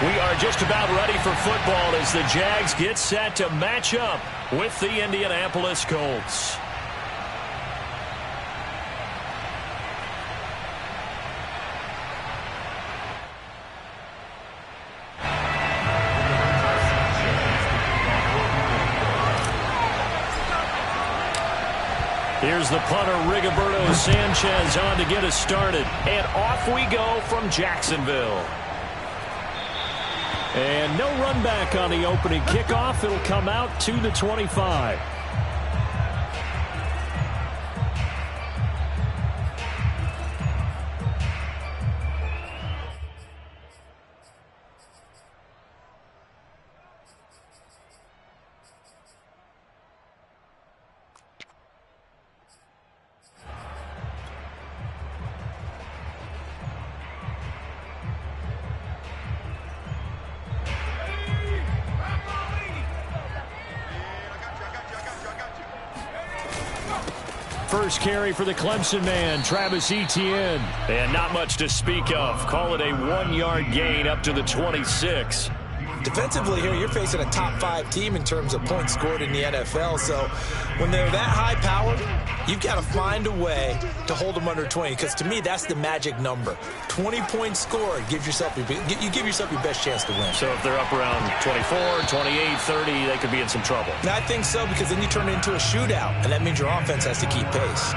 We are just about ready for football as the Jags get set to match up with the Indianapolis Colts. Here's the punter, Rigoberto Sanchez, on to get us started. And off we go from Jacksonville. And no run back on the opening kickoff. It'll come out to the 25. First carry for the Clemson man, Travis Etienne. And not much to speak of. Call it a 1-yard gain up to the 26. Defensively here, you're facing a top 5 team in terms of points scored in the NFL. So when they're that high-powered, you've got to find a way to hold them under 20. Because to me, that's the magic number. 20 points scored, you give yourself your best chance to win. So if they're up around 24, 28, 30, they could be in some trouble. I think so, because then you turn it into a shootout, and that means your offense has to keep pace.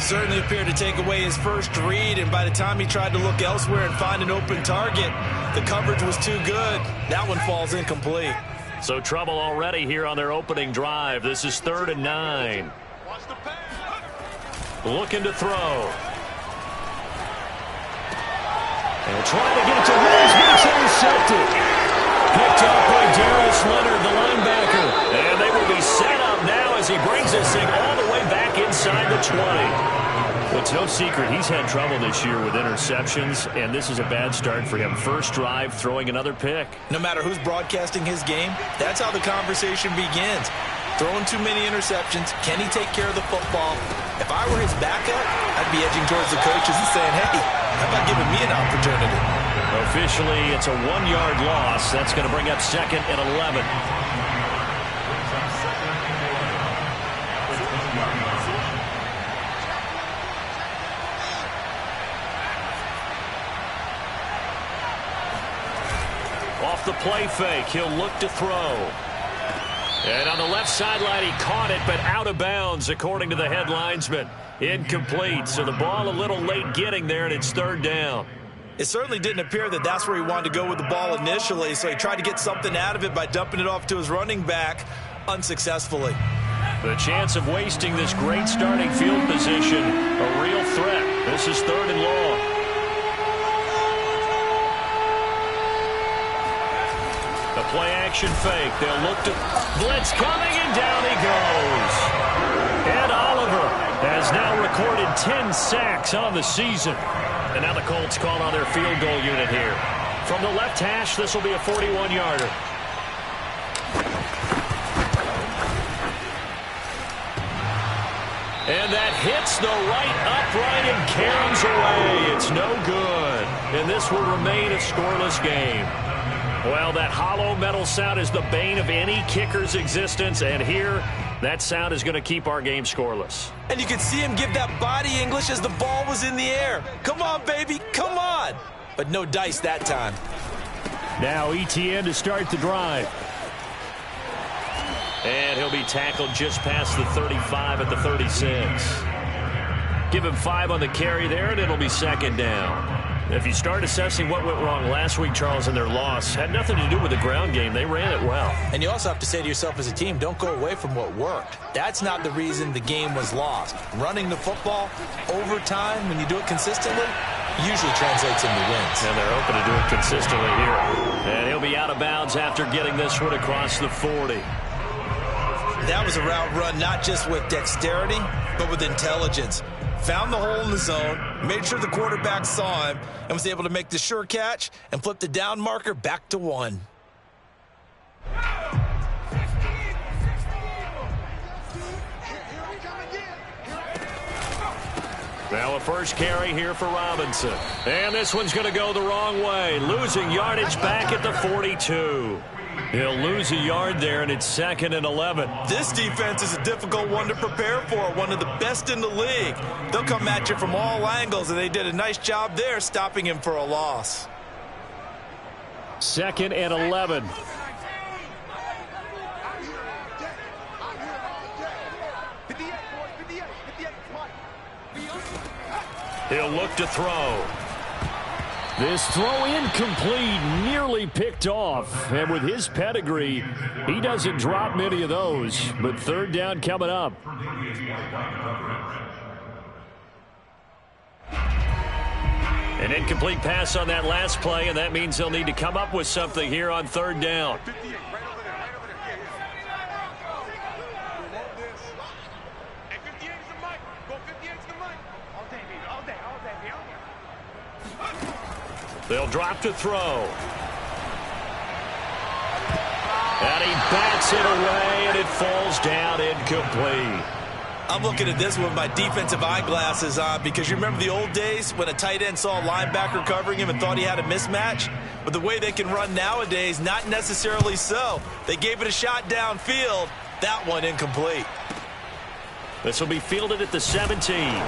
Certainly appeared to take away his first read, and by the time he tried to look elsewhere and find an open target, the coverage was too good. That one falls incomplete. So trouble already here on their opening drive. This is 3rd and 9. Looking to throw. And trying to get it to Williams, but it's intercepted. Picked up by Darius Leonard, the linebacker. And they will be set up now as he brings this thing all the way back inside the 20. Well, it's no secret he's had trouble this year with interceptions, and this is a bad start for him. First drive, throwing another pick. No matter who's broadcasting his game, that's how the conversation begins. Throwing too many interceptions. Can he take care of the football? If I were his backup, I'd be edging towards the coaches and saying, hey, how about giving me an opportunity? Officially, it's a 1-yard loss. That's going to bring up 2nd and 11. Off the play fake, he'll look to throw. And on the left sideline, he caught it, but out of bounds, according to the head linesman. Incomplete, so the ball a little late getting there, and it's 3rd down. It certainly didn't appear that that's where he wanted to go with the ball initially, so he tried to get something out of it by dumping it off to his running back unsuccessfully. The chance of wasting this great starting field position, a real threat. This is 3rd and long. The play-action fake. They'll look to blitz coming, and down he goes. And Oliver has now recorded 10 sacks on the season. And now the Colts call on their field goal unit here. From the left hash, this will be a 41-yarder. And that hits the right upright and caroms away. It's no good. And this will remain a scoreless game. Well, that hollow metal sound is the bane of any kicker's existence, and here, that sound is going to keep our game scoreless. And you could see him give that body English as the ball was in the air. Come on, baby, come on. But no dice that time. Now Etienne to start the drive. And he'll be tackled just past the 35 at the 36. Give him 5 on the carry there, and it'll be 2nd down. If you start assessing what went wrong last week, Charles, in their loss, had nothing to do with the ground game. They ran it well. And you also have to say to yourself as a team, don't go away from what worked. That's not the reason the game was lost. Running the football over time, when you do it consistently, usually translates into wins. And they're open to do it consistently here. And he'll be out of bounds after getting this one across the 40. That was a route run not just with dexterity, but with intelligence. Found the hole in the zone, made sure the quarterback saw him, and was able to make the sure catch and flip the down marker back to 1. Now a first carry here for Robinson. And this one's going to go the wrong way. Losing yardage back at the 42. He'll lose a yard there, and it's 2nd and 11. This defense is a difficult one to prepare for, one of the best in the league. They'll come at you from all angles, and they did a nice job there stopping him for a loss. 2nd and 11. He'll look to throw. This throw incomplete, nearly picked off. And with his pedigree, he doesn't drop many of those. But 3rd down coming up. An incomplete pass on that last play, and that means they'll need to come up with something here on 3rd down. They'll drop to throw. And he bats it away, and it falls down incomplete. I'm looking at this with my defensive eyeglasses on because you remember the old days when a tight end saw a linebacker covering him and thought he had a mismatch? But the way they can run nowadays, not necessarily so. They gave it a shot downfield. That one incomplete. This will be fielded at the 17.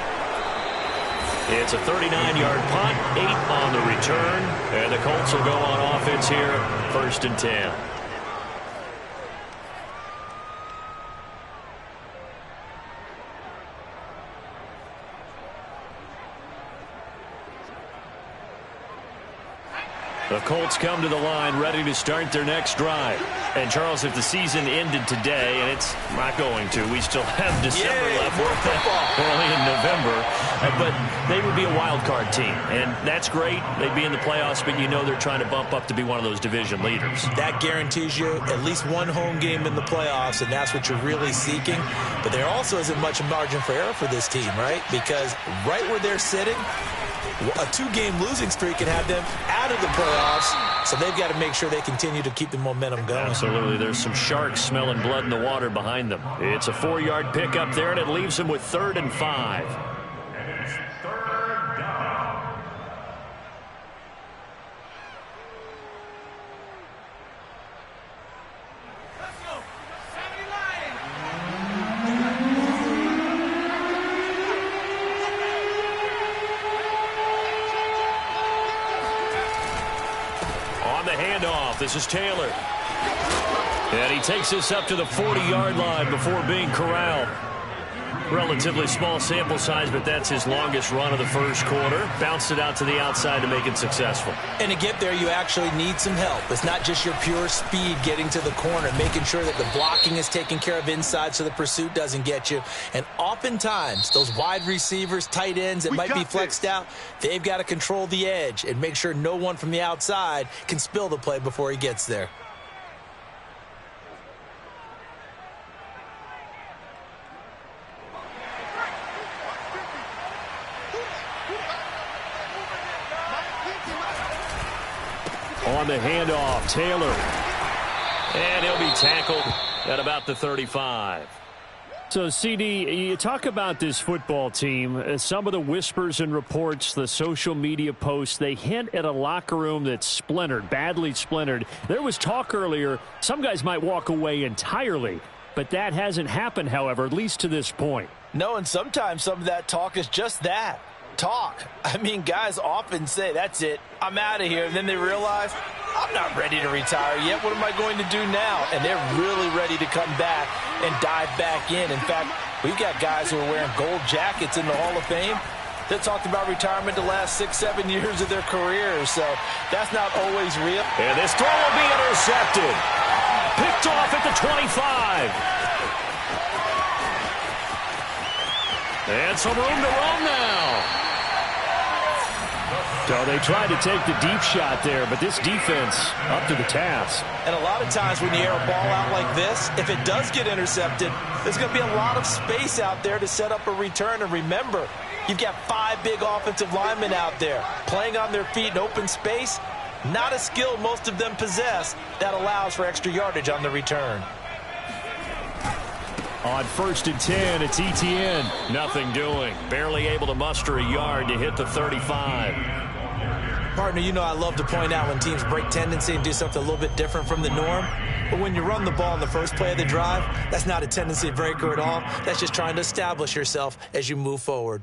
It's a 39-yard punt, 8 on the return, and the Colts will go on offense here, 1st and 10. The Colts come to the line ready to start their next drive. And, Charles, if the season ended today, and it's not going to, we still have December left. We're only in November. But they would be a wild card team. And that's great. They'd be in the playoffs, but you know they're trying to bump up to be one of those division leaders. That guarantees you at least one home game in the playoffs, and that's what you're really seeking. But there also isn't much margin for error for this team, right? Because right where they're sitting, a 2-game losing streak can have them out of the playoffs, so they've got to make sure they continue to keep the momentum going. Absolutely. There's some sharks smelling blood in the water behind them. It's a 4-yard pickup there, and it leaves them with 3rd and 5. This is Taylor. And he takes this up to the 40-yard line before being corralled. Relatively small sample size, but that's his longest run of the first quarter. Bounced it out to the outside to make it successful. And to get there, you actually need some help. It's not just your pure speed getting to the corner, making sure that the blocking is taken care of inside so the pursuit doesn't get you. And oftentimes, those wide receivers, tight ends that might be flexed out, they've got to control the edge and make sure no one from the outside can spill the play before he gets there. On the handoff, Taylor. And he'll be tackled at about the 35. So, CD, you talk about this football team. Some of the whispers and reports, the social media posts, they hint at a locker room that's splintered, badly splintered. There was talk earlier, some guys might walk away entirely. But that hasn't happened, however, at least to this point. No, and sometimes some of that talk is just that. Talk. I mean, guys often say, that's it, I'm out of here. And then they realize, I'm not ready to retire yet. What am I going to do now? And they're really ready to come back and dive back in. In fact, we've got guys who are wearing gold jackets in the Hall of Fame that talked about retirement the last 6-7 years of their careers. So that's not always real. And this throw will be intercepted. Picked off at the 25. And some room to run now. So they tried to take the deep shot there, but this defense up to the task. And a lot of times when you air a ball out like this, if it does get intercepted, there's going to be a lot of space out there to set up a return. And remember, you've got 5 big offensive linemen out there playing on their feet in open space. Not a skill most of them possess that allows for extra yardage on the return. On 1st and 10, it's ETN. Nothing doing. Barely able to muster a yard to hit the 35. Partner, you know I love to point out when teams break tendency and do something a little bit different from the norm. But when you run the ball in the first play of the drive, that's not a tendency breaker at all. That's just trying to establish yourself as you move forward.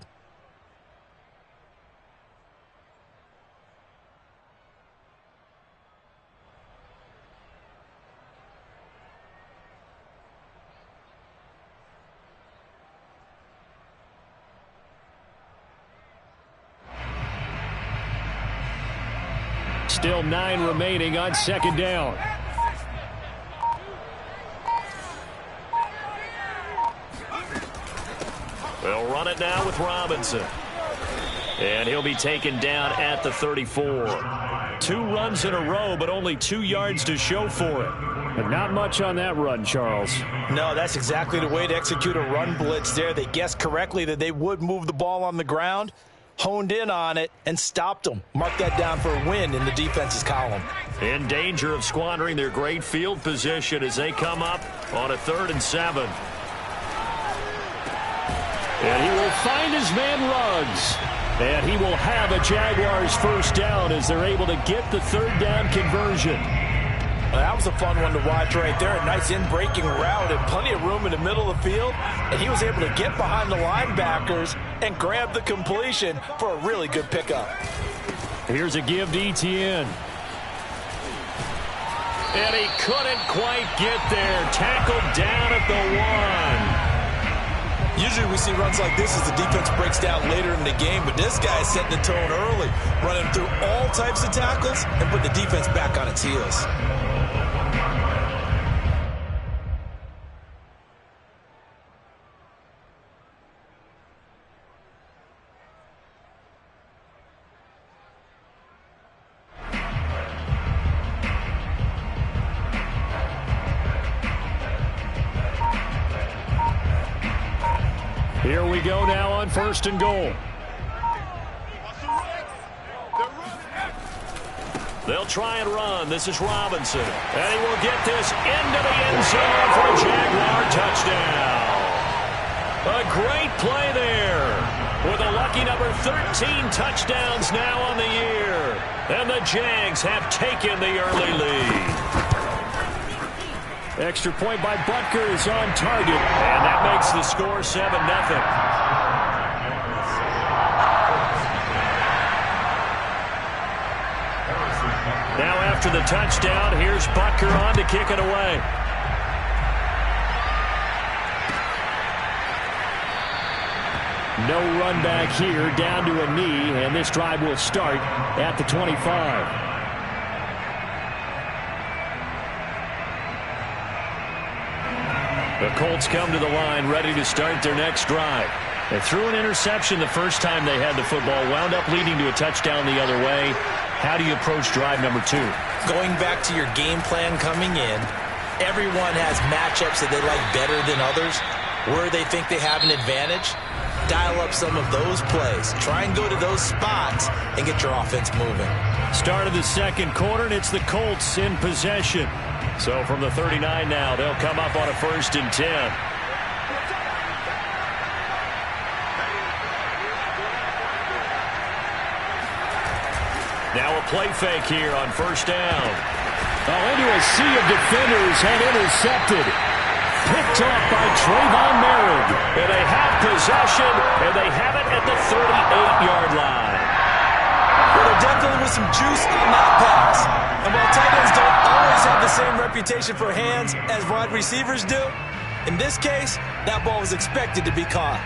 Still 9 remaining on 2nd down. They'll run it now with Robinson. And he'll be taken down at the 34. 2 runs in a row, but only 2 yards to show for it. But not much on that run, Charles. No, that's exactly the way to execute a run blitz there. They guessed correctly that they would move the ball on the ground, honed in on it, and stopped them. Mark that down for a win in the defense's column. In danger of squandering their great field position as they come up on a 3rd and 7. And he will find his man Ruggs. And he will have a Jaguars first down as they're able to get the 3rd down conversion. Well, that was a fun one to watch right there. A nice in-breaking route and plenty of room in the middle of the field. And he was able to get behind the linebackers and grab the completion for a really good pickup. Here's a give to ETN. And he couldn't quite get there. Tackled down at the 1. Usually we see runs like this as the defense breaks down later in the game, but this guy is setting the tone early, running through all types of tackles and put the defense back on its heels. Here we go now on 1st and goal. They'll try and run. This is Robinson. And he will get this into the end zone for a Jaguar touchdown. A great play there. With a lucky number 13 touchdowns now on the year. And the Jags have taken the early lead. Extra point by Butker is on target, and that makes the score 7-0. Now after the touchdown, here's Butker on to kick it away. No run back here, down to a knee, and this drive will start at the 25. The Colts come to the line ready to start their next drive. They threw an interception the first time they had the football, wound up leading to a touchdown the other way. How do you approach drive number 2? Going back to your game plan coming in, everyone has matchups that they like better than others. Where they think they have an advantage, dial up some of those plays. Try and go to those spots and get your offense moving. Start of the 2nd quarter, and it's the Colts in possession. So from the 39 now, they'll come up on a 1st and 10. Now a play fake here on 1st down. Into a sea of defenders and intercepted. Picked off by Trayvon Merritt. And they have possession, and they have it at the 38-yard line. Well, there definitely was some juice on that pass. And while tight ends don't always have the same reputation for hands as wide receivers do, in this case, that ball was expected to be caught.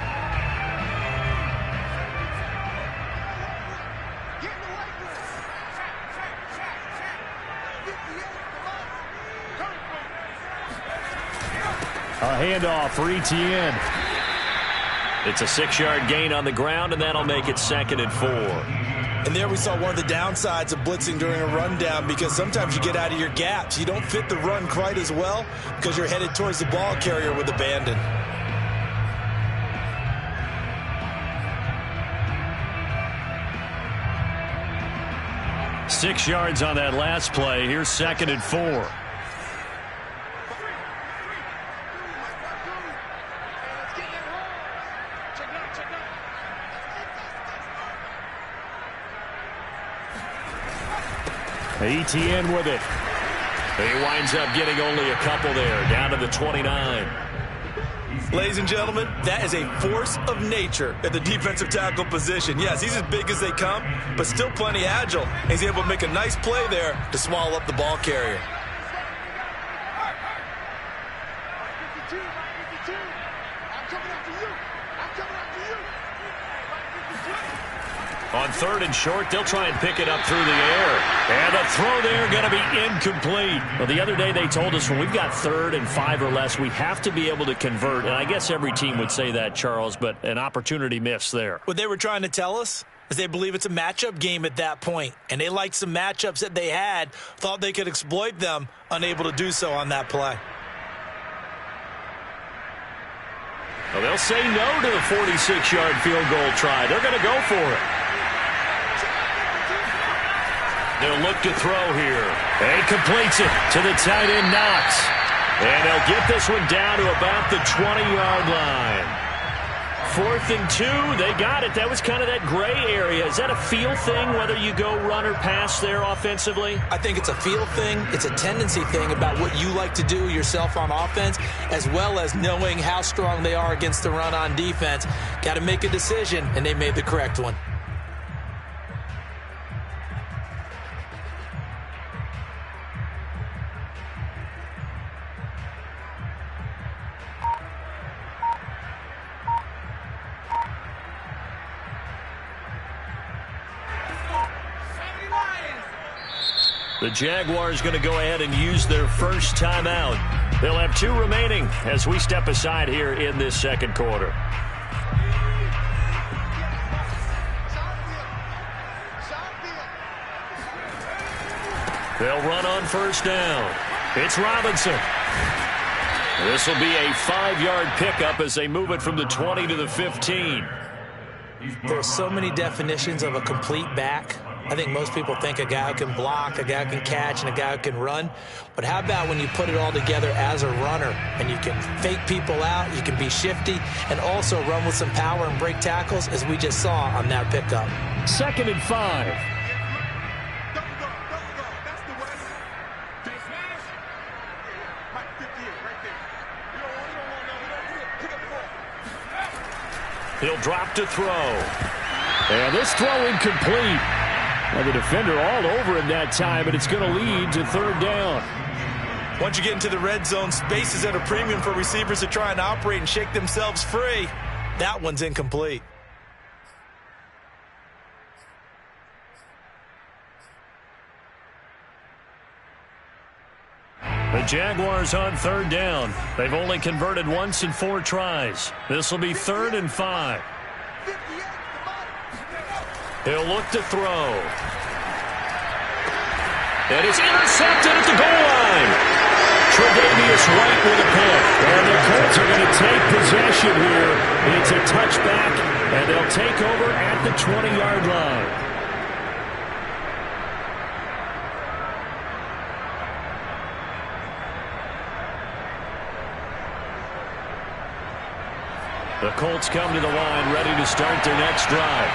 A handoff for ETN. It's a 6-yard gain on the ground, and that'll make it 2nd and 4. And there we saw one of the downsides of blitzing during a rundown, because sometimes you get out of your gaps. You don't fit the run quite as well because you're headed towards the ball carrier with abandon. Six yards on that last play. Here's 2nd and 4. ETN with it. He winds up getting only a couple there, down to the 29. Ladies and gentlemen, that is a force of nature at the defensive tackle position. Yes, he's as big as they come, but still plenty agile. He's able to make a nice play there to swallow up the ball carrier. On 3rd and short, they'll try and pick it up through the air. And the throw there going to be incomplete. Well, the other day they told us when we've got 3rd and 5 or less, we have to be able to convert. And I guess every team would say that, Charles, but an opportunity missed there. What they were trying to tell us is they believe it's a matchup game at that point. And they liked some matchups that they had, thought they could exploit them, unable to do so on that play. Well, they'll say no to the 46-yard field goal try. They're going to go for it. They'll look to throw here. And completes it to the tight end, Knox. And they'll get this one down to about the 20-yard line. 4th and 2, they got it. That was kind of that gray area. Is that a feel thing, whether you go run or pass there offensively? I think it's a feel thing. It's a tendency thing about what you like to do yourself on offense, as well as knowing how strong they are against the run on defense. Got to make a decision, and they made the correct one. The Jaguars going to go ahead and use their first timeout. They'll have 2 remaining as we step aside here in this second quarter. They'll run on first down. It's Robinson. This will be a 5-yard pickup as they move it from the 20 to the 15. There's so many definitions of a complete back. I think most people think a guy who can block, a guy who can catch, and a guy who can run. But how about when you put it all together as a runner and you can fake people out, you can be shifty, and also run with some power and break tackles, as we just saw on that pickup. 2nd and 5. He'll drop to throw. And this throw incomplete. Well, the defender all over him that time, but it's going to lead to 3rd down. Once you get into the red zone, space is at a premium for receivers to try and operate and shake themselves free. That one's incomplete. The Jaguars on 3rd down. They've only converted once in 4 tries. This will be 3rd and 5. He'll look to throw. And it's intercepted at the goal line. Tre'Davious White with a pick. And the Colts are going to take possession here. It's a touchback, and they'll take over at the 20-yard line. The Colts come to the line, ready to start their next drive.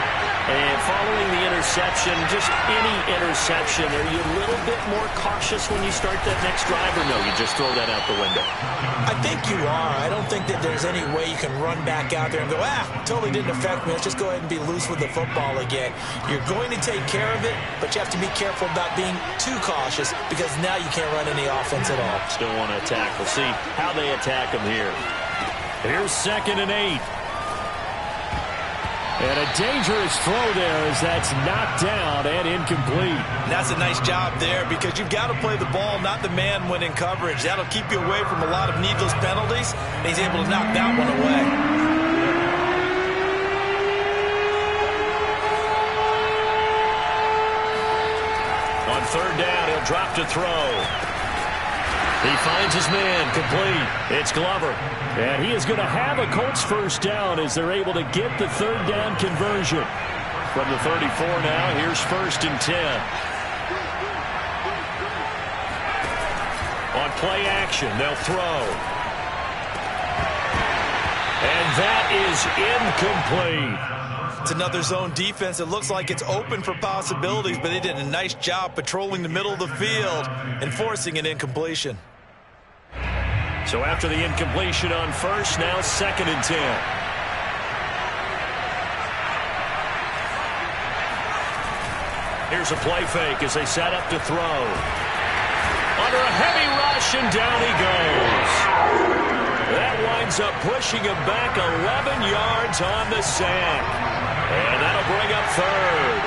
And following the interception, just any interception, are you a little bit more cautious when you start that next drive, or no, you just throw that out the window? I think you are. I don't think that there's any way you can run back out there and go, totally didn't affect me. Let's just go ahead and be loose with the football again. You're going to take care of it, but you have to be careful about being too cautious, because now you can't run any offense at all. Still want to attack. We'll see how they attack them here. Here's 2nd and 8. And a dangerous throw there as that's knocked down and incomplete. And that's a nice job there, because you've got to play the ball, not the man when in coverage. That'll keep you away from a lot of needless penalties, and he's able to knock that one away. On 3rd down, he'll drop to throw. He finds his man, complete. It's Glover. And he is going to have a Colts first down as they're able to get the 3rd down conversion. From the 34 now, here's 1st and 10. On play action, they'll throw. And that is incomplete. It's another zone defense. It looks like it's open for possibilities, but they did a nice job patrolling the middle of the field and forcing an incompletion. So after the incompletion on first, now 2nd and 10. Here's a play fake as they set up to throw. Under a heavy rush, and down he goes. That winds up pushing him back 11 yards on the sack. And that'll bring up 3rd.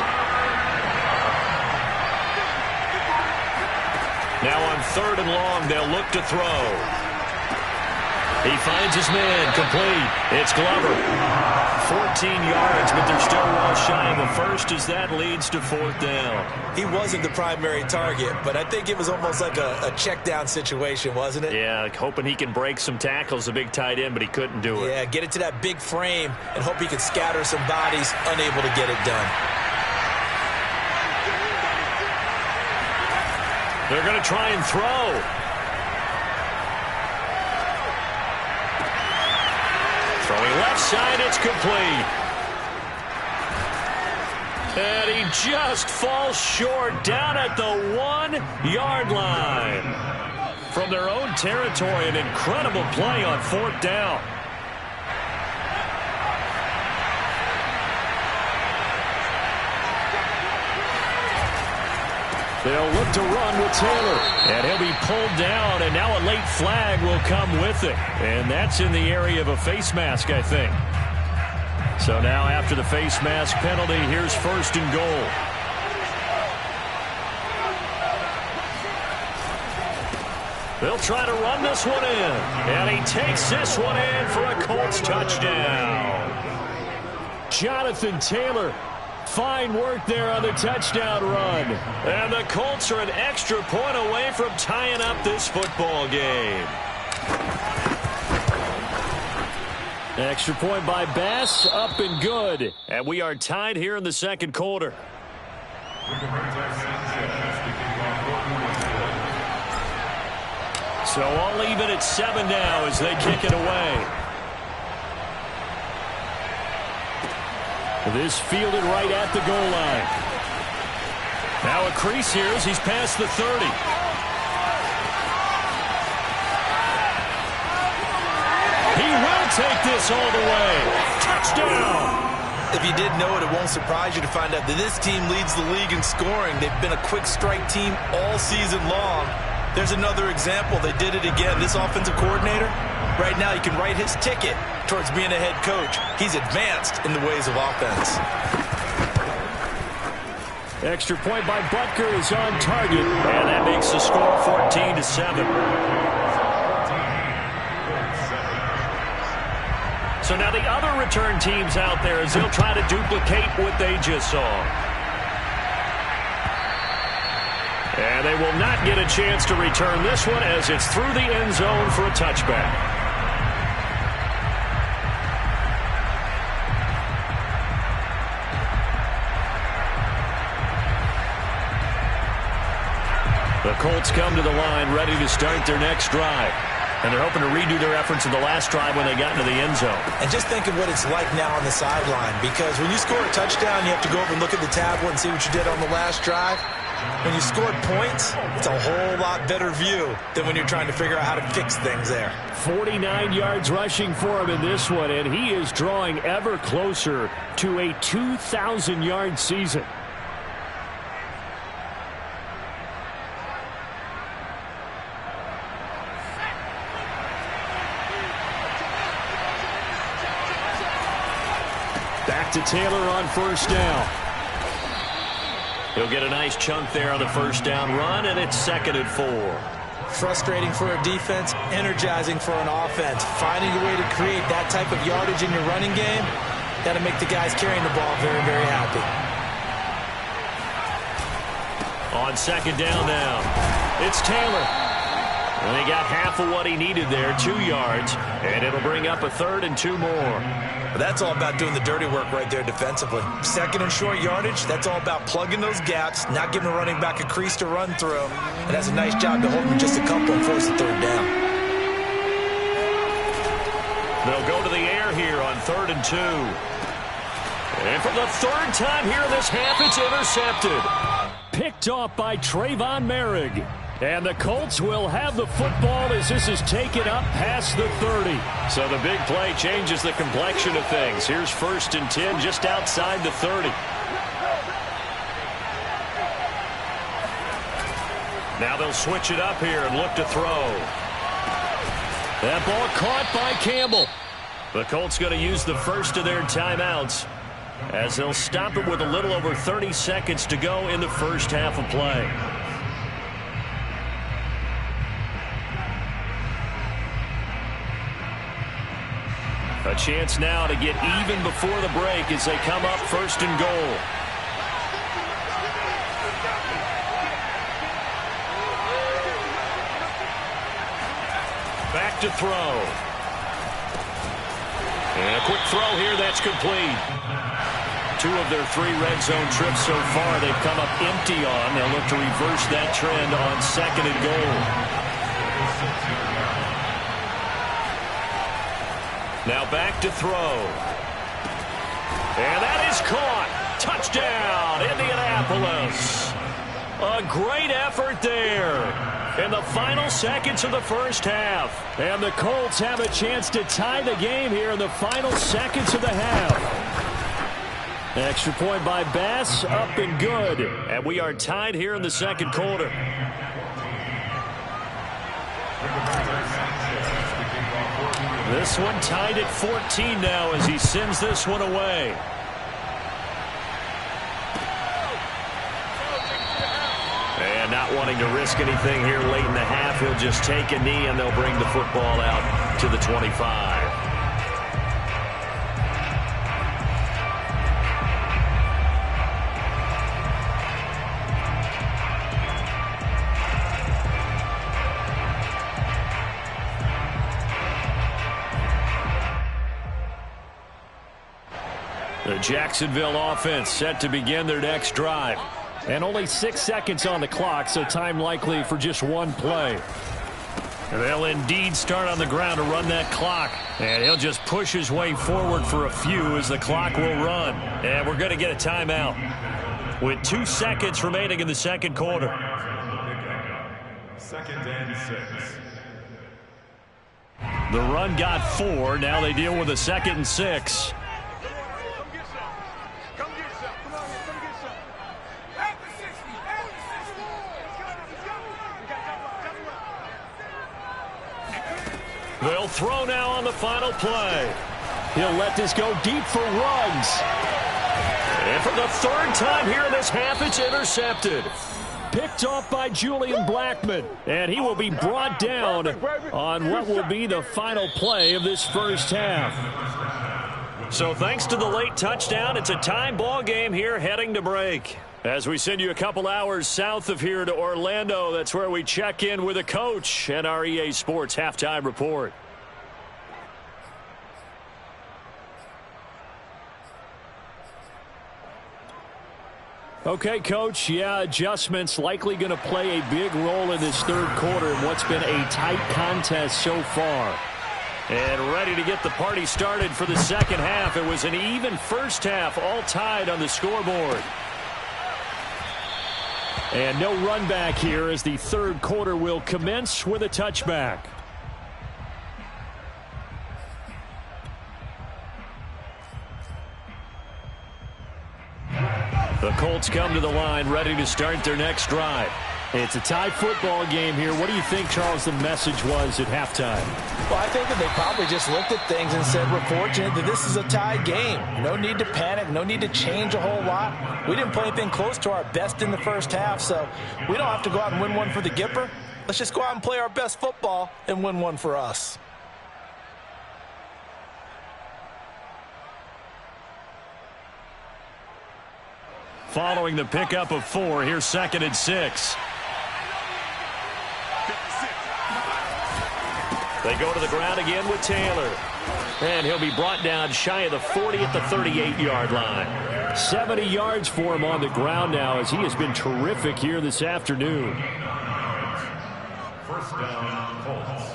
Now on 3rd and long, they'll look to throw. He finds his man, complete. It's Glover. 14 yards, but they're still well shy of a first as that leads to 4th down. He wasn't the primary target, but I think it was almost like a check down situation, wasn't it? Yeah, hoping he can break some tackles, a big tight end, but he couldn't do it. Yeah, get it to that big frame and hope he can scatter some bodies, unable to get it done. They're going to try and throw. Throwing left side, it's complete. And he just falls short down at the 1-yard line. From their own territory, an incredible play on 4th down. They'll look to run with Taylor. And he'll be pulled down, and now a late flag will come with it. And that's in the area of a face mask, I think. So now after the face mask penalty, here's 1st and goal. They'll try to run this one in. And he takes this one in for a Colts touchdown. Jonathan Taylor. Fine work there on the touchdown run. And the Colts are an extra point away from tying up this football game. Extra point by Bass, up and good. And we are tied here in the 2nd quarter. So all even at 7 now as they kick it away. This fielded right at the goal line. Now a crease here as he's past the 30. He will take this all the way. Touchdown! If you didn't know it, it won't surprise you to find out that this team leads the league in scoring. They've been a quick strike team all season long. There's another example. They did it again. This offensive coordinator, right now, he can write his ticket towards being a head coach. He's advanced in the ways of offense. Extra point by Butker is on target, and that makes the score 14-7. So now the other return teams out there as they'll try to duplicate what they just saw. And they will not get a chance to return this one as it's through the end zone for a touchback. The Colts come to the line ready to start their next drive. And they're hoping to redo their efforts in the last drive when they got into the end zone. And just think of what it's like now on the sideline, because when you score a touchdown, you have to go over and look at the tablet and see what you did on the last drive. When you scored points, it's a whole lot better view than when you're trying to figure out how to fix things there. 49 yards rushing for him in this one, and he is drawing ever closer to a 2,000-yard season. Back to Taylor on 1st down. He'll get a nice chunk there on the 1st down run, and it's 2nd and 4. Frustrating for a defense, energizing for an offense. Finding a way to create that type of yardage in your running game, that'll make the guys carrying the ball very, very happy. On 2nd down now, it's Taylor. And he got half of what he needed there, 2 yards, and it'll bring up a 3rd and 2 more. But that's all about doing the dirty work right there defensively. 2nd and short yardage, that's all about plugging those gaps, not giving a running back a crease to run through. And that's a nice job to hold him just a couple and force the 3rd down. They'll go to the air square here on 3rd and 2. And for the 3rd time here in this half, it's intercepted. Picked off by Trayvon Merrick. And the Colts will have the football as this is taken up past the 30. So the big play changes the complexion of things. Here's 1st and 10 just outside the 30. Now they'll switch it up here and look to throw. That ball caught by Campbell. The Colts going to use the first of their timeouts as they'll stop it with a little over 30 seconds to go in the first half of play. A chance now to get even before the break as they come up 1st and goal. Back to throw. And a quick throw here that's complete. 2 of their 3 red zone trips so far they've come up empty on. They'll look to reverse that trend on 2nd and goal. Now back to throw. And that is caught. Touchdown, Indianapolis. A great effort there in the final seconds of the first half. And the Colts have a chance to tie the game here in the final seconds of the half. Extra point by Bass, up and good. And we are tied here in the 2nd quarter. This one tied at 14 now as he sends this one away. And not wanting to risk anything here late in the half, he'll just take a knee and they'll bring the football out to the 25. The Jacksonville offense set to begin their next drive. And only 6 seconds on the clock, so time likely for just one play. They'll indeed start on the ground to run that clock. And he'll just push his way forward for a few as the clock will run. And we're going to get a timeout with 2 seconds remaining in the 2nd quarter. 2nd and 6. The run got 4. Now they deal with a 2nd and 6. They'll throw now on the final play. He'll let this go deep for runs. And for the 3rd time here in this half, it's intercepted. Picked off by Julian Blackmon. And he will be brought down on what will be the final play of this first half. So thanks to the late touchdown, it's a tie ball game here heading to break. As we send you a couple hours south of here to Orlando, that's where we check in with a coach and our EA Sports halftime report. Okay, Coach, adjustments likely going to play a big role in this 3rd quarter in what's been a tight contest so far. And ready to get the party started for the 2nd half. It was an even first half, all tied on the scoreboard. And no run back here as the 3rd quarter will commence with a touchback. The Colts come to the line ready to start their next drive. It's a tie football game here. What do you think, Charles, the message was at halftime? Well, I think that they probably just looked at things and said, we're fortunate that this is a tied game. No need to panic, no need to change a whole lot. We didn't play anything close to our best in the first half, so we don't have to go out and win one for the Gipper. Let's just go out and play our best football and win one for us. Following the pickup of 4, here's 2nd and 6. They go to the ground again with Taylor. And he'll be brought down shy of the 40 at the 38-yard line. 70 yards for him on the ground now as he has been terrific here this afternoon. 1st down, Colts.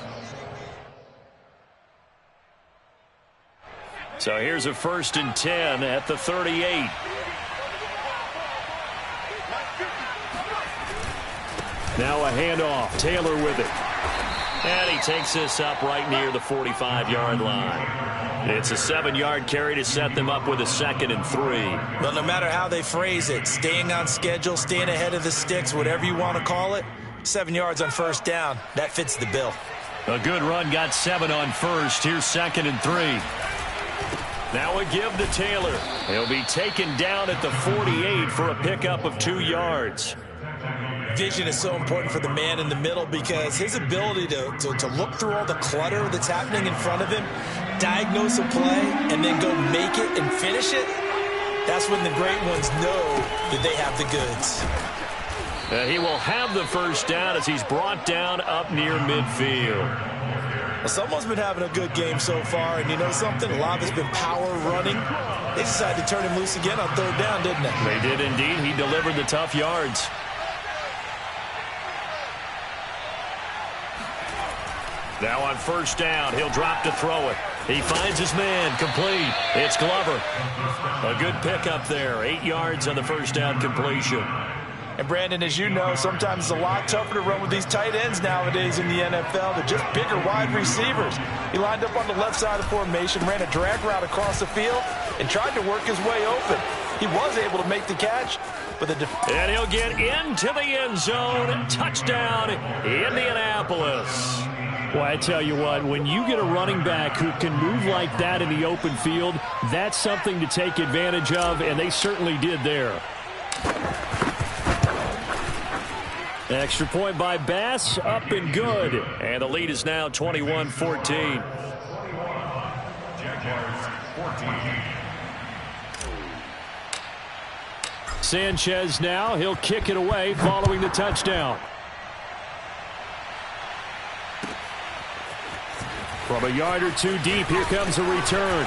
So here's a 1st and 10 at the 38. Now a handoff. Taylor with it. And he takes this up right near the 45-yard line. It's a 7-yard carry to set them up with a 2nd and 3. Well, no matter how they phrase it, staying on schedule, staying ahead of the sticks, whatever you want to call it, 7 yards on 1st down, that fits the bill. A good run, got 7 on 1st. Here's 2nd and 3. Now a give to Taylor. He'll be taken down at the 48 for a pickup of 2 yards. Vision is so important for the man in the middle because his ability to look through all the clutter that's happening in front of him, diagnose a play, and then go make it and finish it, that's when the great ones know that they have the goods. He will have the 1st down as he's brought down up near midfield. Well, someone's been having a good game so far, and you know something? A lot of it's been power running. They decided to turn him loose again on 3rd down, didn't they? They did indeed. He delivered the tough yards. Now on 1st down, he'll drop to throw it. He finds his man, complete. It's Glover. A good pickup there, 8 yards on the 1st down completion. And Brandon, as you know, sometimes it's a lot tougher to run with these tight ends nowadays in the NFL. They're just bigger wide receivers. He lined up on the left side of the formation, ran a drag route across the field, and tried to work his way open. He was able to make the catch, but and he'll get into the end zone. Touchdown, Indianapolis. Well, I tell you what, when you get a running back who can move like that in the open field, that's something to take advantage of, and they certainly did there. Extra point by Bass, up and good. And the lead is now 21-14. Sanchez now, he'll kick it away following the touchdown. From a yard or two deep, here comes a return.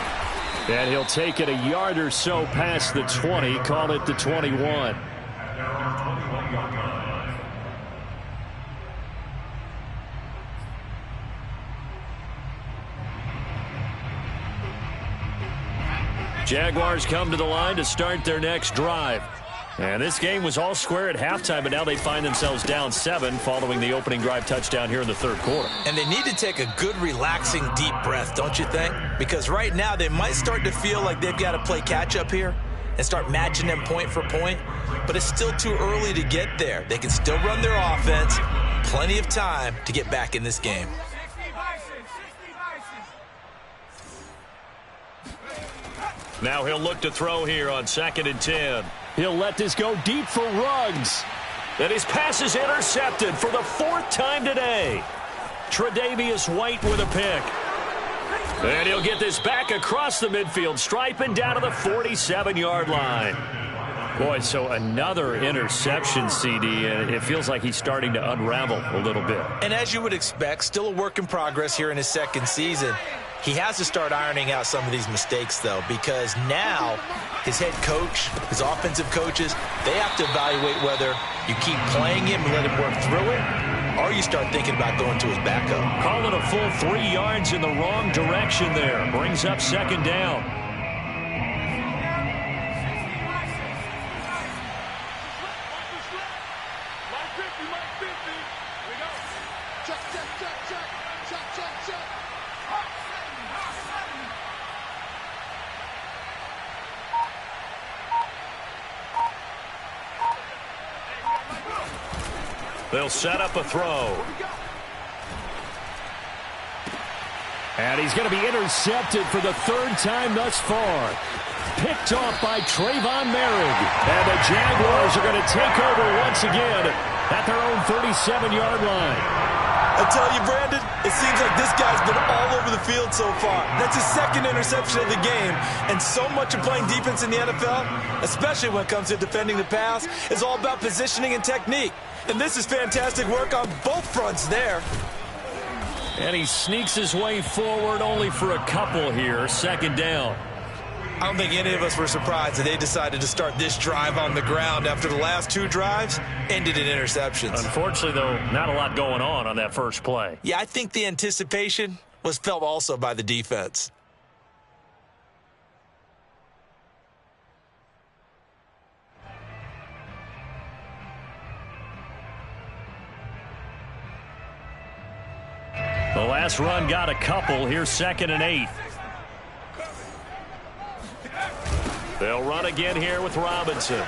And he'll take it a yard or so past the 20, call it the 21. Jaguars come to the line to start their next drive. And this game was all square at halftime, but now they find themselves down 7 following the opening drive touchdown here in the 3rd quarter. And they need to take a good, relaxing, deep breath, don't you think? Because right now they might start to feel like they've got to play catch-up here and start matching them point for point. But it's still too early to get there. They can still run their offense. Plenty of time to get back in this game. Now he'll look to throw here on 2nd and 10. He'll let this go deep for Ruggs. And his pass is intercepted for the 4th time today. Tre'Davious White with a pick. And he'll get this back across the midfield stripe and down to the 47-yard line. Boy, so another interception, CD, and it feels like he's starting to unravel a little bit. And as you would expect, still a work in progress here in his 2nd season. He has to start ironing out some of these mistakes, though, because now his head coach, his offensive coaches, they have to evaluate whether you keep playing him and let him work through it, or you start thinking about going to his backup. Call it a full 3 yards in the wrong direction there. Brings up 2nd down. They'll set up a throw. And he's going to be intercepted for the 3rd time thus far. Picked off by Trayvon Merrick. And the Jaguars are going to take over once again at their own 37-yard line. I tell you, Brandon, it seems like this guy's been all over the field so far. That's his 2nd interception of the game. And so much of playing defense in the NFL, especially when it comes to defending the pass, is all about positioning and technique. And this is fantastic work on both fronts there. And he sneaks his way forward only for a couple here. 2nd down. I don't think any of us were surprised that they decided to start this drive on the ground after the last 2 drives ended in interceptions. Unfortunately, though, not a lot going on that first play. Yeah, I think the anticipation was felt also by the defense. The last run got a couple. Here's 2nd and 8. They'll run again here with Robinson.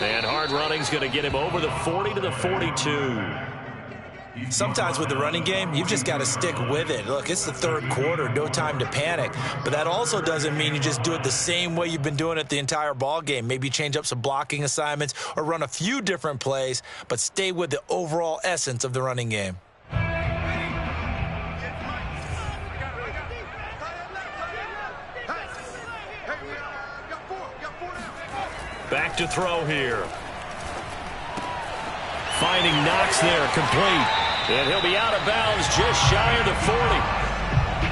And hard running's going to get him over the 40 to the 42. Sometimes with the running game, you've just got to stick with it. Look, it's the 3rd quarter, no time to panic. But that also doesn't mean you just do it the same way you've been doing it the entire ball game. Maybe change up some blocking assignments or run a few different plays, but stay with the overall essence of the running game. Back to throw here. Finding Knox there, complete. And he'll be out of bounds just shy of the 40.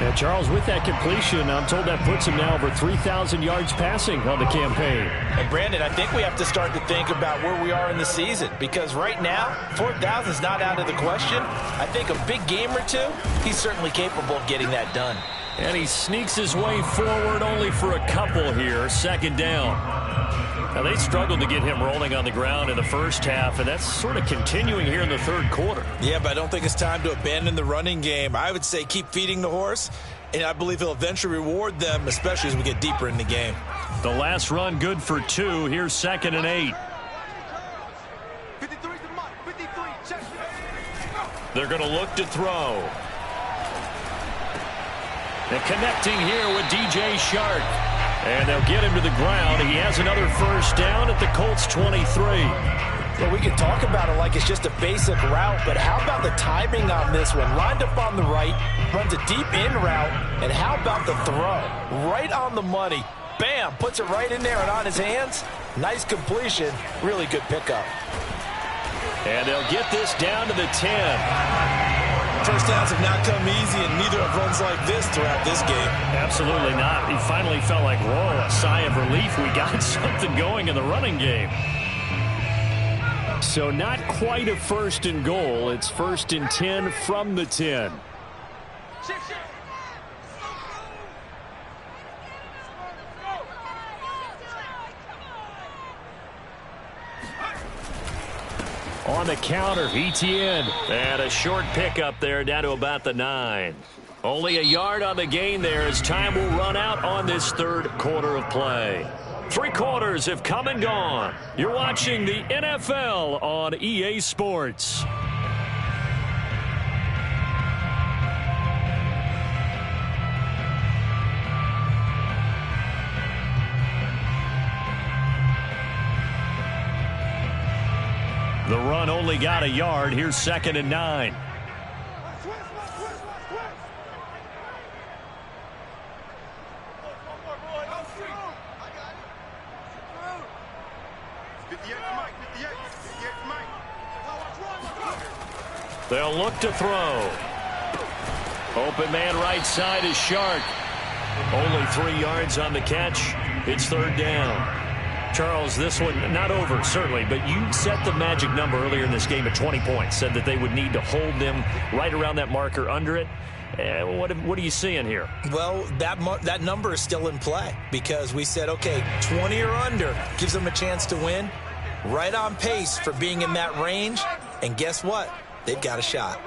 Now, Charles, with that completion, I'm told that puts him now over 3,000 yards passing on the campaign. And, Brandon, I think we have to start to think about where we are in the season, because right now, 4,000 is not out of the question. I think a big game or two, he's certainly capable of getting that done. And he sneaks his way forward only for a couple here. 2nd down. Now, they struggled to get him rolling on the ground in the first half, and that's sort of continuing here in the 3rd quarter. Yeah, but I don't think it's time to abandon the running game. I would say keep feeding the horse, and I believe he'll eventually reward them, especially as we get deeper in the game. The last run good for 2. Here's 2nd and 8. They're going to look to throw. And connecting here with DJ Shark. And they'll get him to the ground. He has another first down at the Colts 23. Well, we can talk about it like it's just a basic route, but how about the timing on this one? Lined up on the right, runs a deep in route, and how about the throw? Right on the money. Bam, puts it right in there and on his hands. Nice completion. Really good pickup. And they'll get this down to the 10. First downs have not come easy, and neither have runs like this throughout this game. Absolutely not. He finally felt like, whoa, a sigh of relief. We got something going in the running game. So not quite a 1st and goal. It's 1st and 10 from the 10. On the counter, ETN. And a short pickup there down to about the 9. Only a yard on the gain there as time will run out on this 3rd quarter of play. 3 quarters have come and gone. You're watching the NFL on EA Sports. The run only got a yard. Here's 2nd and 9. They'll look to throw. Open man right side is Shark. Only 3 yards on the catch. It's 3rd down. Charles, this one not over, certainly, but you set the magic number earlier in this game at 20 points, said that they would need to hold them right around that marker under it. What are you seeing here? Well, that number is still in play because we said, okay, 20 or under gives them a chance to win. Right on pace for being in that range, and guess what? They've got a shot.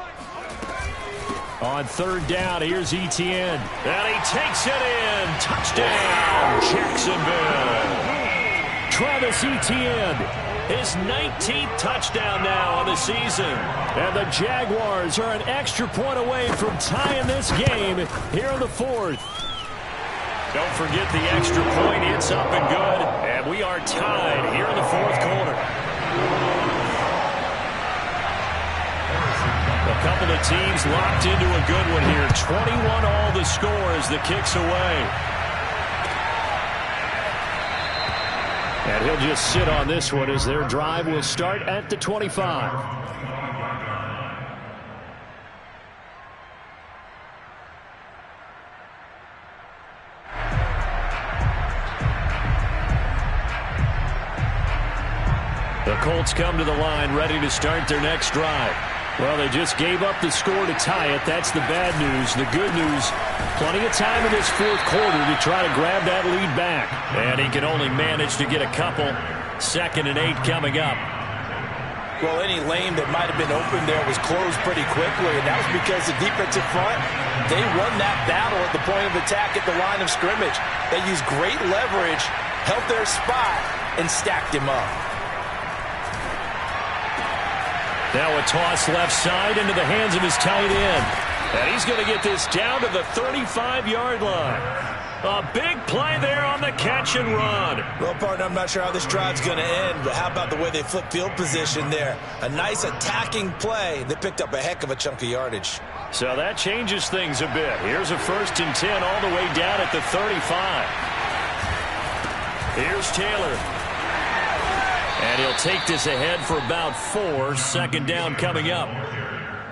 On 3rd down, here's ETN. And he takes it in. Touchdown, Jacksonville. Travis Etienne, his 19th touchdown now on the season. And the Jaguars are an extra point away from tying this game here in the 4th. Don't forget the extra point. It's up and good. And we are tied here in the 4th quarter. A couple of teams locked into a good one here. 21 all the score as the kick's away. And he'll just sit on this one as their drive will start at the 25. The Colts come to the line ready to start their next drive. Well, they just gave up the score to tie it. That's the bad news. The good news, plenty of time in this 4th quarter to try to grab that lead back. And he can only manage to get a couple. 2nd and 8 coming up. Well, any lane that might have been open there was closed pretty quickly, and that was because the defensive front, they won that battle at the point of attack at the line of scrimmage. They used great leverage, held their spot, and stacked him up. Now a toss left side into the hands of his tight end. And he's going to get this down to the 35-yard line. A big play there on the catch and run. Well, partner, I'm not sure how this drive's going to end, but how about the way they flip field position there? A nice attacking play that picked up a heck of a chunk of yardage. So that changes things a bit. Here's a 1st and 10 all the way down at the 35. Here's Taylor. And he'll take this ahead for about 4. 2nd down coming up.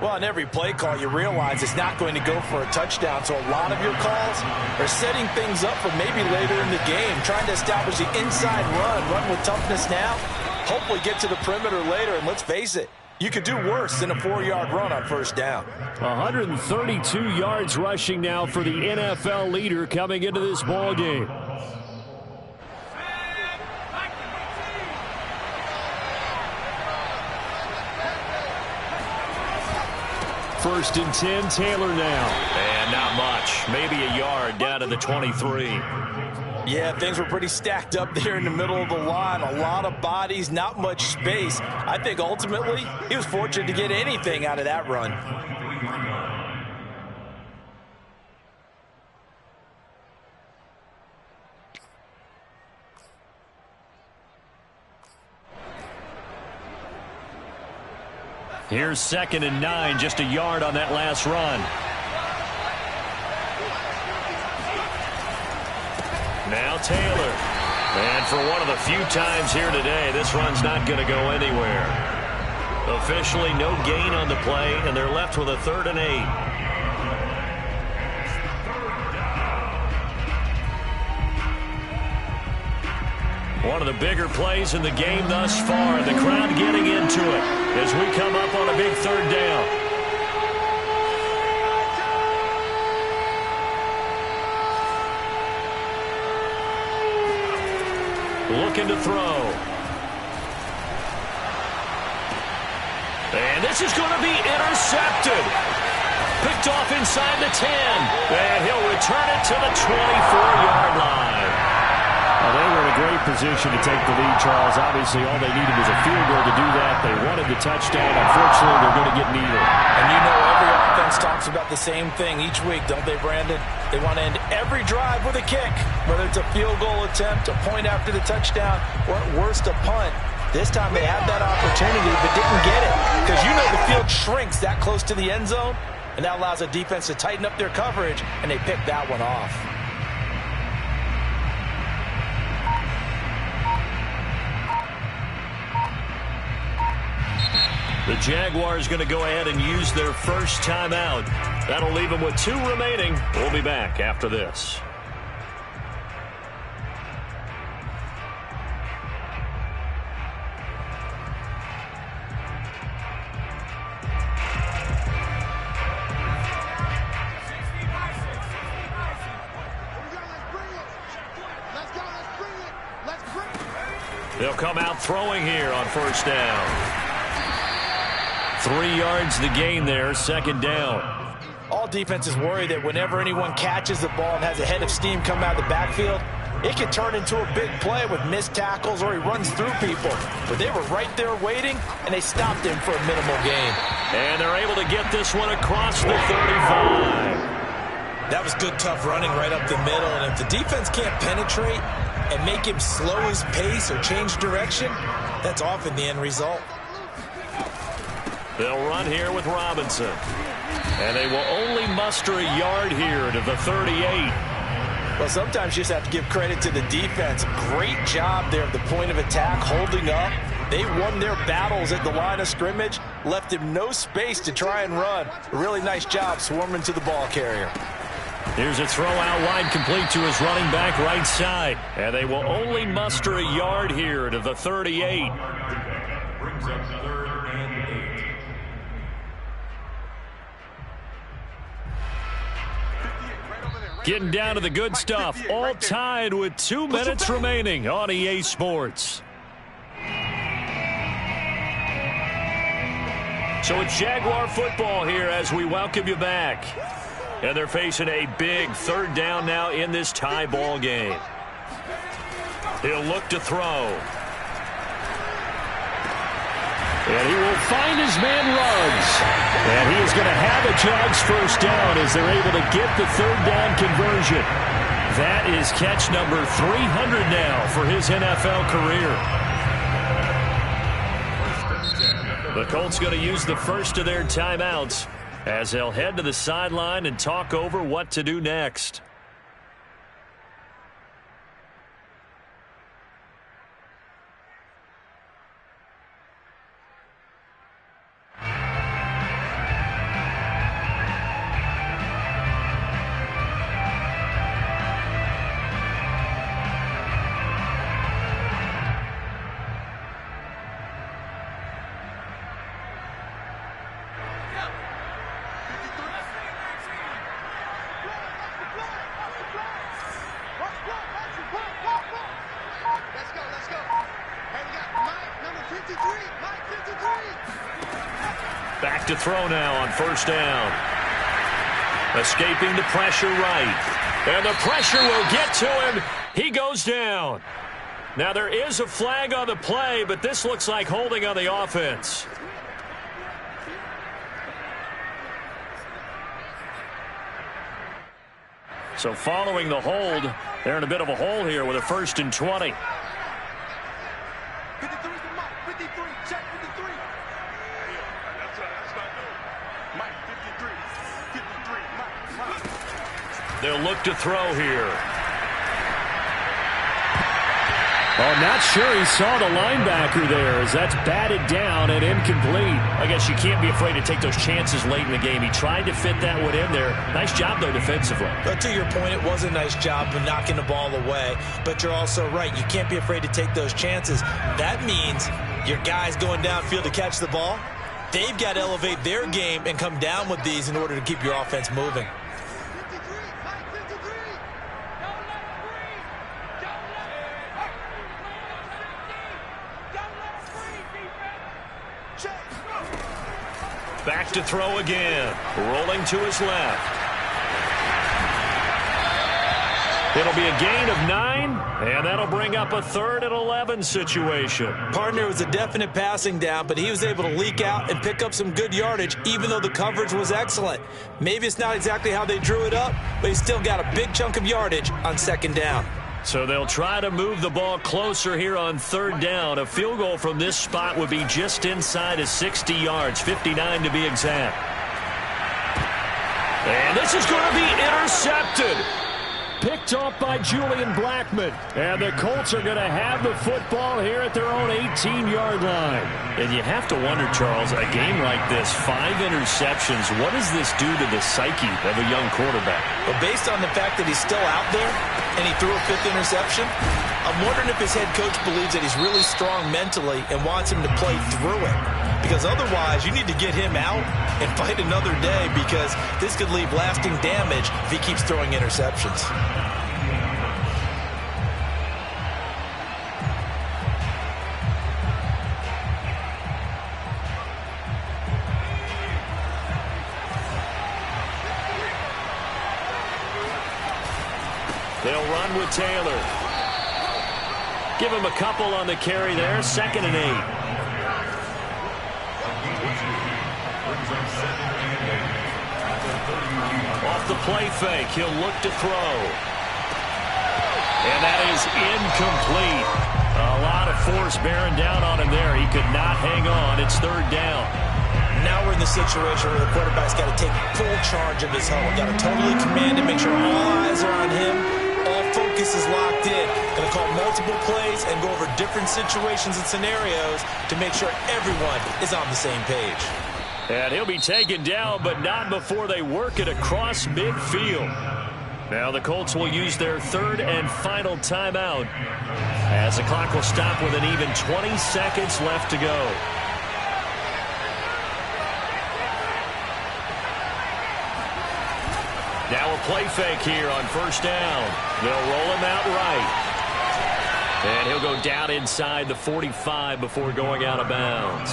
Well, on every play call, you realize it's not going to go for a touchdown. So a lot of your calls are setting things up for maybe later in the game, trying to establish the inside run with toughness now, hopefully get to the perimeter later. And let's face it, you could do worse than a 4-yard run on 1st down. 132 yards rushing now for the NFL leader coming into this ball game. First and 10, Taylor now. And not much. Maybe a yard down to the 23. Yeah, things were pretty stacked up there in the middle of the line. A lot of bodies, not much space. I think ultimately he was fortunate to get anything out of that run. Here's 2nd and 9, just a yard on that last run. Now Taylor. And for one of the few times here today, this run's not going to go anywhere. Officially no gain on the play, and they're left with a 3rd and 8. One of the bigger plays in the game thus far. The crowd getting into it as we come up on a big 3rd down. Looking to throw. And this is going to be intercepted. Picked off inside the 10. And he'll return it to the 24-yard line. Well, they were in a great position to take the lead, Charles. Obviously, all they needed was a field goal to do that. They wanted the touchdown. Unfortunately, they're going to get neither. And you know every offense talks about the same thing each week, don't they, Brandon? They want to end every drive with a kick, whether it's a field goal attempt, a point after the touchdown, or at worst, a punt. This time they had that opportunity but didn't get it because you know the field shrinks that close to the end zone, and that allows a defense to tighten up their coverage, and they picked that one off. The Jaguars going to go ahead and use their first timeout. That'll leave them with 2 remaining. We'll be back after this. They'll come out throwing here on 1st down. 3 yards the gain there, 2nd down. All defenses worry that whenever anyone catches the ball and has a head of steam come out of the backfield, it can turn into a big play with missed tackles or he runs through people. But they were right there waiting, and they stopped him for a minimal gain. And they're able to get this one across the 35. That was good, tough running right up the middle. And if the defense can't penetrate and make him slow his pace or change direction, that's often the end result. They'll run here with Robinson. And they will only muster a yard here to the 38. Well, sometimes you just have to give credit to the defense. Great job there at the point of attack, holding up. They won their battles at the line of scrimmage, left him no space to try and run. A really nice job swarming to the ball carrier. Here's a throw out wide, complete to his running back right side. And they will only muster a yard here to the 38. Brings up 3rd and 8. Getting down to the good stuff. All tied with 2 minutes remaining on EA Sports. So it's Jaguar football here as we welcome you back. And they're facing a big third down now in this tie ball game. He'll look to throw. And he will find his man Ruggs. And he is going to have a Jags first down as they're able to get the third down conversion. That is catch number 300 now for his NFL career. The Colts going to use the first of their timeouts as they'll head to the sideline and talk over what to do next. Back to throw now on first down. Escaping the pressure right. And the pressure will get to him. He goes down. Now there is a flag on the play, but this looks like holding on the offense. So following the hold, they're in a bit of a hole here with a 1st and 20. They'll look to throw here. Oh, not sure he saw the linebacker there as that's batted down and incomplete. I guess you can't be afraid to take those chances late in the game. He tried to fit that one in there. Nice job, though, defensively. But to your point, it was a nice job of knocking the ball away. But you're also right. You can't be afraid to take those chances. That means your guys going downfield to catch the ball, they've got to elevate their game and come down with these in order to keep your offense moving. Back to throw again. Rolling to his left. It'll be a gain of 9, and that'll bring up a 3rd and 11 situation. Partner was a definite passing down, but he was able to leak out and pick up some good yardage, even though the coverage was excellent. Maybe it's not exactly how they drew it up, but he still got a big chunk of yardage on 2nd down. So they'll try to move the ball closer here on 3rd down. A field goal from this spot would be just inside of 60 yards, 59 to be exact. And this is going to be intercepted. Picked off by Julian Blackmon. And the Colts are going to have the football here at their own 18-yard line. And you have to wonder, Charles, a game like this, 5 interceptions, what does this do to the psyche of a young quarterback? Well, based on the fact that he's still out there and he threw a 5th interception, I'm wondering if his head coach believes that he's really strong mentally and wants him to play through it. Because otherwise, you need to get him out and fight another day, because this could leave lasting damage if he keeps throwing interceptions. They'll run with Taylor. Give him a couple on the carry there. 2nd and 8. Off the play fake, he'll look to throw. And that is incomplete. A lot of force bearing down on him there. He could not hang on. It's 3rd down. Now we're in the situation where the quarterback's got to take full charge of his huddle. Got to totally command it, make sure all eyes are on him. All focus is locked in. Going to call multiple plays and go over different situations and scenarios to make sure everyone is on the same page. And he'll be taken down, but not before they work it across midfield. Now the Colts will use their 3rd and final timeout as the clock will stop with an even 20 seconds left to go. Now a play fake here on 1st down. They'll roll him out right. And he'll go down inside the 45 before going out of bounds.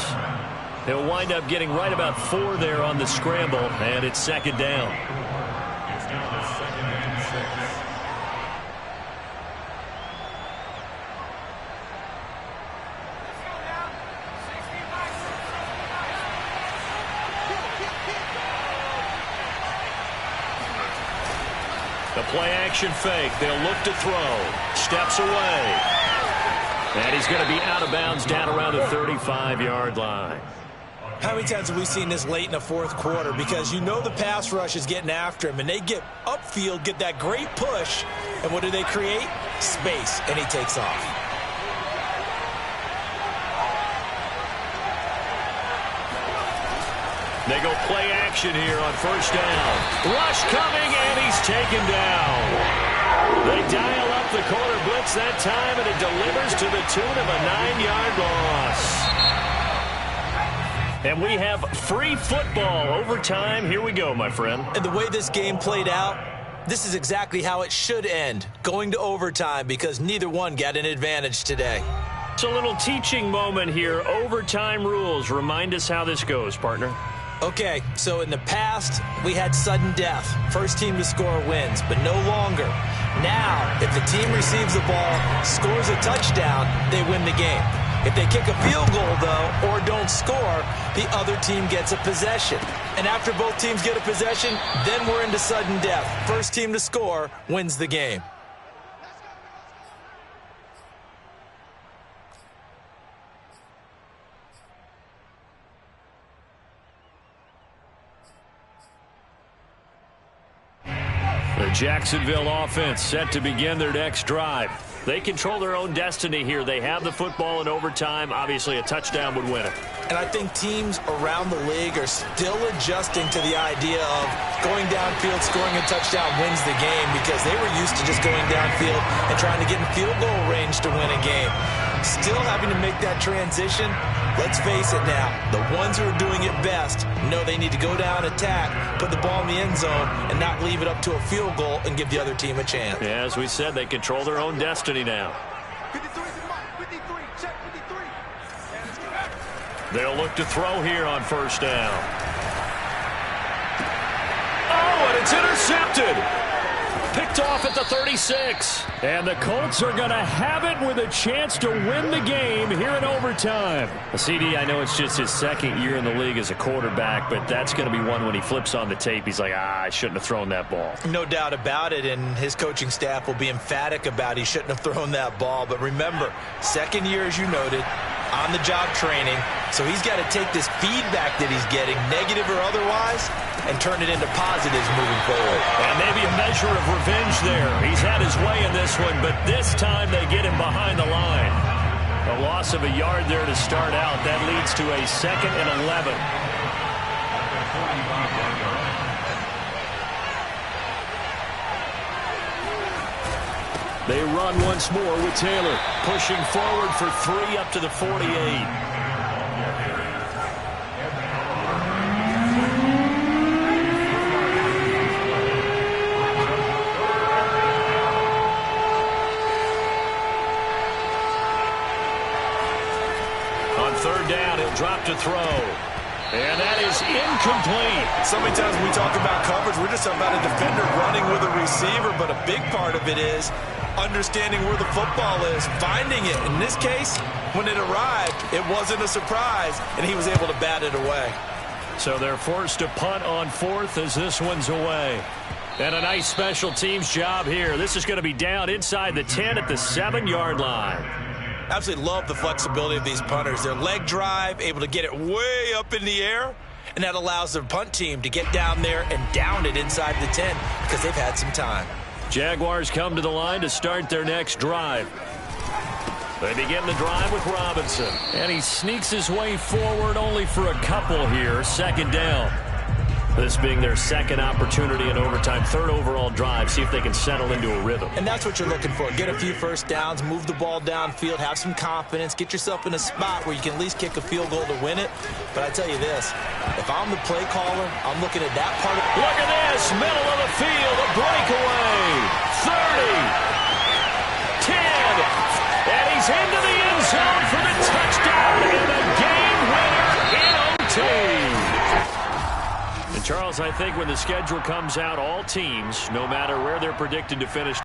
He'll wind up getting right about 4 there on the scramble, and it's second down. The play-action fake. They'll look to throw. Steps away. And he's going to be out of bounds down around the 35-yard line. How many times have we seen this late in the fourth quarter? Because you know the pass rush is getting after him, and they get upfield, get that great push, and what do they create? Space, and he takes off. They go play action here on first down. Rush coming, and he's taken down. They dial up the corner blitz that time, and it delivers to the tune of a 9-yard loss. And we have free football overtime. Here we go, my friend. And the way this game played out, this is exactly how it should end, going to overtime, because neither one got an advantage today. It's a little teaching moment here. Overtime rules. Remind us how this goes, partner. Okay, so in the past, we had sudden death. First team to score wins, but no longer. Now, if the team receives the ball, scores a touchdown, they win the game. If they kick a field goal, though, or don't score, the other team gets a possession. And after both teams get a possession, then we're into sudden death. First team to score wins the game. The Jacksonville offense set to begin their next drive. They control their own destiny here. They have the football in overtime. Obviously, a touchdown would win it. And I think teams around the league are still adjusting to the idea of going downfield, scoring a touchdown wins the game, because they were used to just going downfield and trying to get in field goal range to win a game. Still having to make that transition. Let's face it now, the ones who are doing it best know they need to go down, attack, put the ball in the end zone, and not leave it up to a field goal and give the other team a chance. Yeah, as we said, they control their own destiny now. They'll look to throw here on first down. Oh, and it's intercepted. Picked off at the 36. And the Colts are going to have it with a chance to win the game here in overtime. CD, I know it's just his second year in the league as a quarterback, but that's going to be one when he flips on the tape. He's like, I shouldn't have thrown that ball. No doubt about it, and his coaching staff will be emphatic about he shouldn't have thrown that ball. But remember, second year, as you noted, on-the-job training, so he's got to take this feedback that he's getting, negative or otherwise, and turn it into positives moving forward. And maybe a measure of revenge there. He's had his way in this one, but this time they get him behind the line. A loss of a yard there to start out. That leads to a 2nd and 11. They run once more with Taylor, pushing forward for 3 up to the 48. On third down, he'll drop to throw. And that is incomplete. So many times when we talk about coverage, we're just about a defender running with a receiver, but a big part of it is understanding where the football is, finding it. In this case, when it arrived, it wasn't a surprise, and he was able to bat it away. So they're forced to punt on 4th as this one's away. And a nice special teams job here. This is going to be down inside the 10 at the 7-yard line. Absolutely love the flexibility of these punters. Their leg drive, able to get it way up in the air, and that allows their punt team to get down there and down it inside the 10 because they've had some time. Jaguars come to the line to start their next drive. They begin the drive with Robinson. And he sneaks his way forward only for a couple here. 2nd down. This being their 2nd opportunity in overtime, 3rd overall drive. See if they can settle into a rhythm. And that's what you're looking for. Get a few first downs, move the ball downfield, have some confidence, get yourself in a spot where you can at least kick a field goal to win it. But I tell you this, if I'm the play caller, I'm looking at that part of it. Look at this, middle of the field, a breakaway. 30, 10, and he's into the end zone for the touchdown and a game winner in Charles, I think when the schedule comes out, all teams, no matter where they're predicted to finish